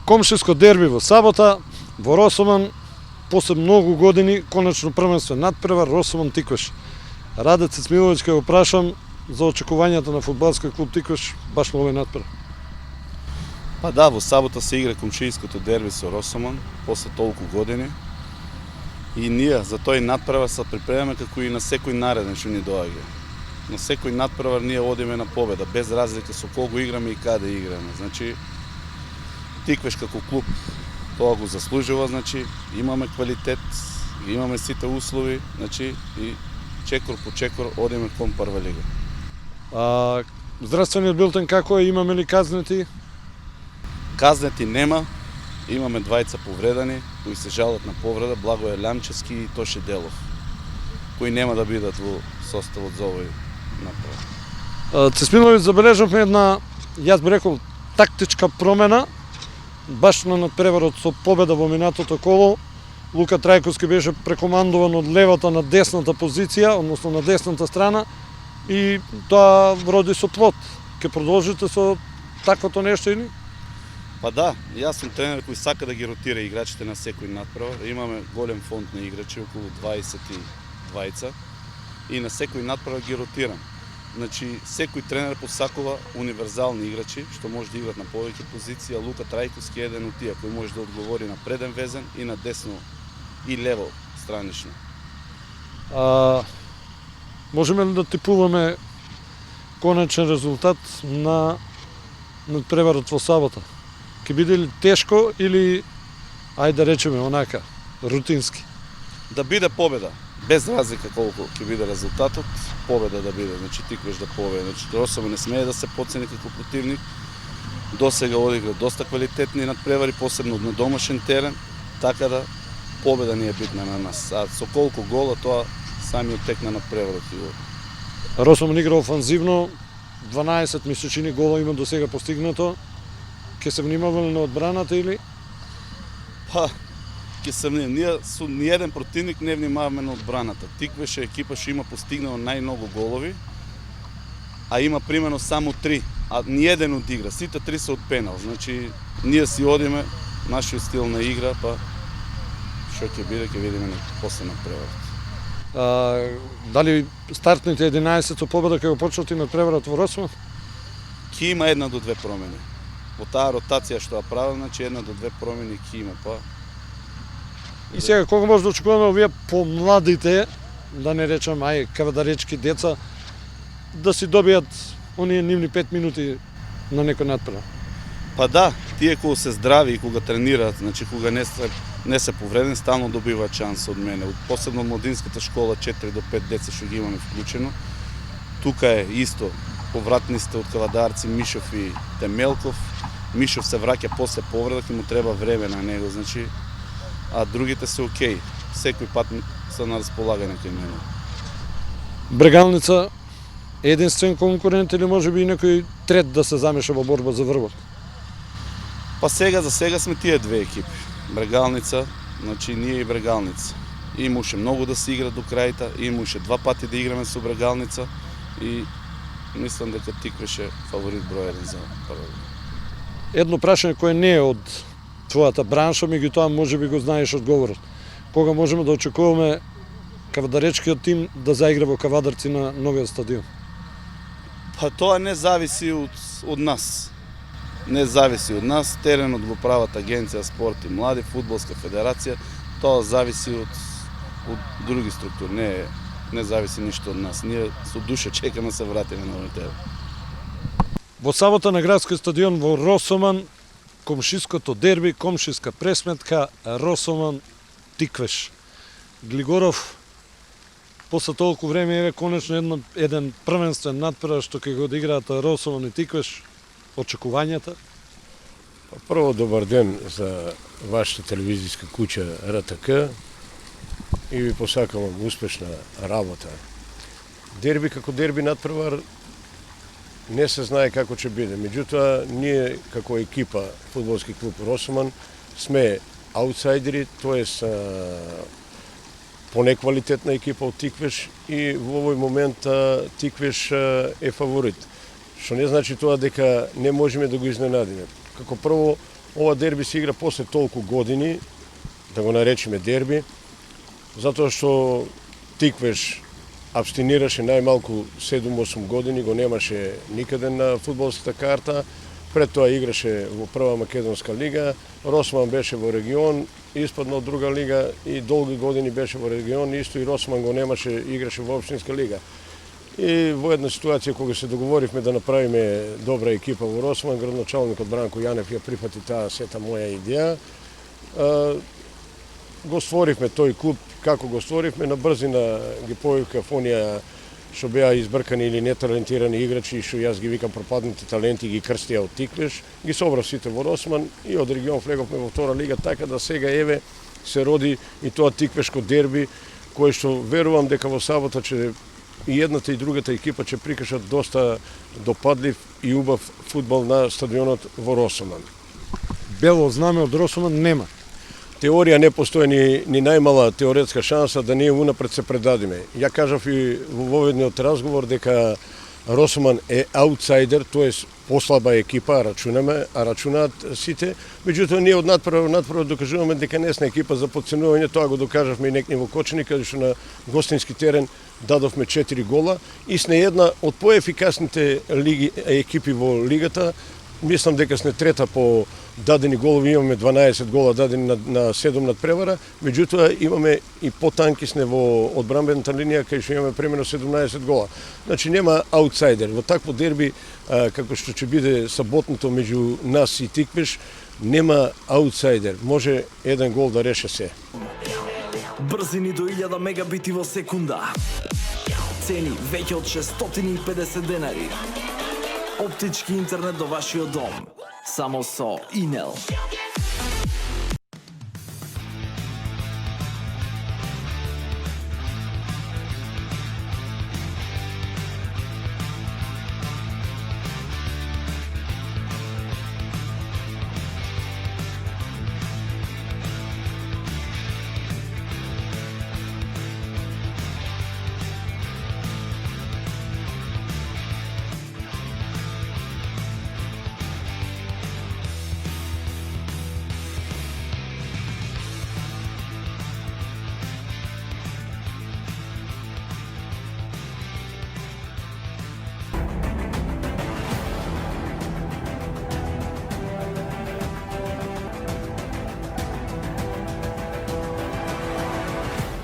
Комшиско дерби во сабота, во Росоман, после многу години, конечно првенствен надпревар, Росоман Тиквеш. Раде Цецмиловиќ, ке го прашам за очекувањата на фудбалски клуб Тиквеш, баш на овој надпревар. Па да, во сабота се игра комшијското дерби со Росоман, после толку години. И ние за тој надпревар се припремаме како и на секој нареден што ни доаѓа. На секој надпревар ние одиме на победа, без разлика со кого играме и каде играме. Значи, Тиквеш како клуб тоа го заслужува, значи, имаме квалитет, имаме сите услови, значи, и чекор по чекор одиме кон прва лига. Здравствениот билтен како е, имаме ли казнети? Казнети нема, имаме двајца повредани, кои се жалат на повреда, Благоје Лямчевски и Тоше Делов, кои нема да бидат во составот за овој надпревар. Цесмиловиќ, забележавме една, јас би рекол, тактичка промена, баш на надпреварот со победа во минатото коло. Лука Трајковски беше прекомандуван од левата на десната позиција, односно на десната страна, и тоа роди со плод. Ке продолжите со таквото нешто или? Па да, јас сум тренер кој сака да ги ротира играчите на секој надпревар. Имаме голем фонд на играчи, околу 22, и на секој надпревар ги ротирам. Значи, секој тренер посакува универзални играчи, што може да играат на повеќе позиции, а Лука Трајковски е еден од тие кој може да одговори на преден везен и на десно и лево странично. Можеме ли да типуваме конечен резултат на надпреварот во сабота? Ке биде ли тешко или, ајде да речеме онака, рутински? Да биде победа, без разлика колку ќе биде резултатот, победа да биде, значи Тиквеш да победе. Значи Росоман не смее да се потцени како противник. До сега одигра доста квалитетни надпревари, посебно на домашен терен, така да победа ни е битна на нас. А со колку гола, тоа самиот тек на надпреварот и го. Росоман игра офанзивно, 12 мисечини гола има до сега постигнато. Ке се внимаваме на одбраната или? Па, ке се внимаваме. Ние со ниеден противник не внимаваме на одбраната. Тиквеш е екипа што има постигнало најмногу голови, а има примерно само 3, а ниеден од игра. Сите 3 се од пенал. Значи, ние си одиме нашиот стил на игра, па што ќе биде, ќе видиме после надпреварот. Дали стартните 11 со победа ќе го почнат и надпреварот во Росоман? Ќе има 1 до 2 промени. Во таа ротација што ја правил, значи 1 до 2 промени ќе има, па. И сега кога може да очекуваме овие помладите, да не речам кавадаречки деца, да си добијат оние нивни 5 минути на некој надпревар? Па да, тие кога се здрави и кога тренираат, значи кога не се повредени, стално добиваат шанс од мене. Посебно од младинската школа 4 до 5 деца што ги имаме вклучено. Тука е исто повратниците од кавадарци Мишов и Темелков. Мишов се враќа после повреда, ќе му треба време на него, значи, а другите се окей. Секој пат се на располагање кај мене. Брегалница единствен конкурент или може би и некој трет да се замеша во борба за врвот? Па сега, за сега сме тие две екипи. Брегалница, значи ние и Брегалница. Имаше многу да се игра до крајта, имаше 2 пати да играме со Брегалница и мислам дека Тиквеш е фаворит број 1 за прва. Едно прашање кое не е од твојата бранша, меѓутоа може би го знаеш одговорот. Кога можеме да очекуваме кавадаречкиот тим да заигра во Кавадарци на новиот стадион? Па тоа не зависи од нас. Не зависи од нас, теренот го прават Агенција спорт и млади, Фудбалска федерација, тоа зависи од други структури, не зависи ништо од нас. Ние со душа чекаме да се вратиме на овој терен. Во сабота на градскиот стадион во Росоман, комшиското дерби, комшиска пресметка, Росоман Тиквеш. Глигоров, после толку време еве конечно еден првенствен надпревар што ќе го одиграат Росоман и Тиквеш. Очекувањата? Прво, добар ден за вашата телевизијска куќа РТК и ви посакувам успешна работа. Дерби како дерби надпревар не се знае како ќе биде. Меѓутоа, ние како екипа фудбалски клуб Росоман сме аутсайдери, тоест понеквалитетна екипа од Тиквеш и во овој момент Тиквеш е фаворит. Што не значи тоа дека не можеме да го изненадиме. Како прво, ова дерби се игра после толку години, да го наречеме дерби, затоа што Тиквеш абстинираше најмалку 7-8 години, го немаше никаде на фудбалската карта, пред тоа играше во прва македонска лига, Росман беше во регион, испадна од друга лига и долги години беше во регион, исто и Росман го немаше, играше во општинска лига. И во една ситуација кога се договоривме да направиме добра екипа во Росман, градоначалникот Бранко Јанев ја прифати таа сета моја идеја. Го створивме тој клуб, како го створивме, на брзина ги појавка оние што беа избркани или неталентирани играчи, што јас ги викам пропаднати таленти, ги крстија од Тиквеш, ги собрав сите во Росман и од регион влеговме во втора лига, така да сега еве се роди и тоа Тиквешко дерби, кој што верувам дека во сабота ќе и едната и другата екипа ќе прикажат доста допадлив и убав фудбал на стадионот во Росман. Бело знаме од Росман нема. Теорија не постои ни најмала теоретска шанса да ние унапред се предадиме. Ја кажав и во воведниот разговор дека Росман е аутсайдер, тоест послаба екипа, рачунаат сите. Меѓутоа ние од надпрво докажуваме дека не сме екипа за подценување, тоа го докажавме и некни во Кочани, каде што на гостински терен дадовме 4 гола и сме една од поефикасните екипи во лигата. Мислам дека сме трета по дадени голови, имаме 12 гола дадени на 7 надпревара, меѓутоа имаме и потанки сме во одбранбената линија, кај што имаме премено 17 гола. Значи нема аутсайдер. Во такво дерби, како што ќе биде саботното меѓу нас и Тиквеш, нема аутсайдер. Може еден гол да реше се. Брзини до 1000 мегабити во секунда. Цени веќе од 650 денари. Оптички интернет до вашиот дом. Само со Инел.